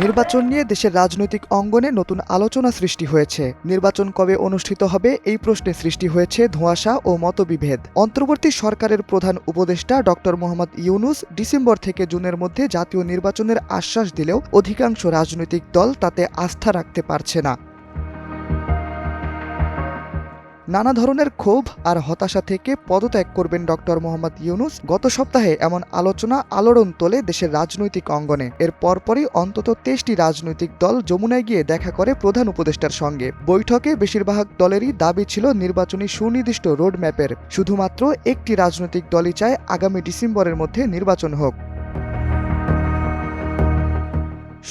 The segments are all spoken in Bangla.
নির্বাচন নিয়ে দেশের রাজনৈতিক অঙ্গনে নতুন আলোচনা সৃষ্টি হয়েছে। নির্বাচন কবে অনুষ্ঠিত হবে এই প্রশ্নে সৃষ্টি হয়েছে ধোঁয়াশা ও মতবিভেদ। অন্তর্বর্তী সরকারের প্রধান উপদেষ্টা ডক্টর মোহাম্মদ ইউনূস ডিসেম্বর থেকে জুনের মধ্যে জাতীয় নির্বাচনের আশ্বাস দিলেও অধিকাংশ রাজনৈতিক দল তাতে আস্থা রাখতে পারছে না। নানা ধরনের ক্ষোভ আর হতাশা থেকে পদত্যাগ করবেন ডক্টর মোহাম্মদ ইউনূস গত সপ্তাহে এমন আলোচনা আলোড়ন তোলে দেশের রাজনৈতিক অঙ্গনে। এর পরপরই অন্তত ২৩টি রাজনৈতিক দল যমুনায় গিয়ে দেখা করে প্রধান উপদেষ্টার সঙ্গে। বৈঠকে বেশিরভাগ দলেরই দাবি ছিল নির্বাচনী সুনির্দিষ্ট রোডম্যাপের। শুধুমাত্র একটি রাজনৈতিক দলই চায় আগামী ডিসেম্বরের মধ্যে নির্বাচন হোক।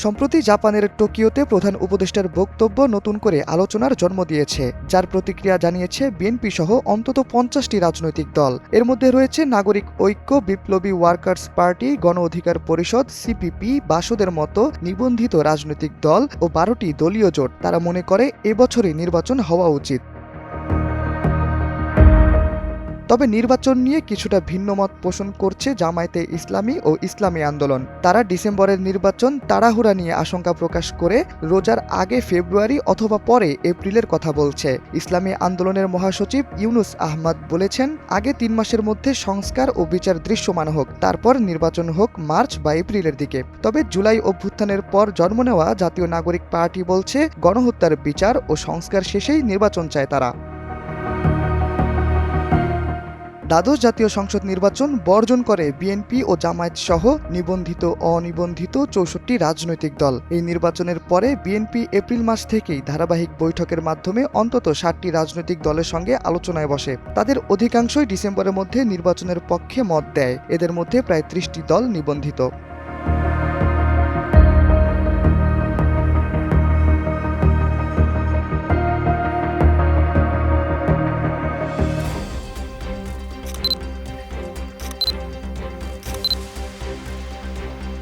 সম্প্রতি জাপানের টোকিওতে প্রধান উপদেষ্টার বক্তব্য নতুন করে আলোচনার জন্ম দিয়েছে, যার প্রতিক্রিয়া জানিয়েছে বিএনপি সহ অন্তত ৫০টি রাজনৈতিক দল। এর মধ্যে রয়েছে নাগরিক ঐক্য, বিপ্লবী ওয়ার্কার্স পার্টি, গণ অধিকার পরিষদ, সিপিপি, বাসদের মতো নিবন্ধিত রাজনৈতিক দল ও ১২টি দলীয় জোট। তারা মনে করে এবছরই নির্বাচন হওয়া উচিত। তবে নির্বাচন নিয়ে কিছুটা ভিন্ন মত পোষণ করছে জামায়াতে ইসলামী ও ইসলামী আন্দোলন। তারা ডিসেম্বরের নির্বাচন তাড়াহুড়া নিয়ে আশঙ্কা প্রকাশ করে রোজার আগে ফেব্রুয়ারি অথবা পরে এপ্রিলের কথা বলছে। ইসলামী আন্দোলনের মহাসচিব ইউনুস আহমদ বলেছেন, আগে ৩ মাসের মধ্যে সংস্কার ও বিচার দৃশ্যমান হোক, তারপর নির্বাচন হোক মার্চ বা এপ্রিলের দিকে। তবে জুলাই অভ্যুত্থানের পর জন্ম নেওয়া জাতীয় নাগরিক পার্টি বলছে, গণহত্যার বিচার ও সংস্কার শেষেই নির্বাচন চায় তারা। দ্বাদশ জাতীয় সংসদ নির্বাচন বর্জন করে বিএনপি ও জামায়াত সহ নিবন্ধিত অনিবন্ধিত ৬৪ রাজনৈতিক দল। এই নির্বাচনের পরে বিএনপি এপ্রিল মাস থেকেই ধারাবাহিক বৈঠকের মাধ্যমে অন্তত ৭টি রাজনৈতিক দলের সঙ্গে আলোচনায় বসে। তাদের অধিকাংশই ডিসেম্বরের মধ্যে নির্বাচনের পক্ষে মত দেয়। এদের মধ্যে প্রায় ৩০টি দল নিবন্ধিত।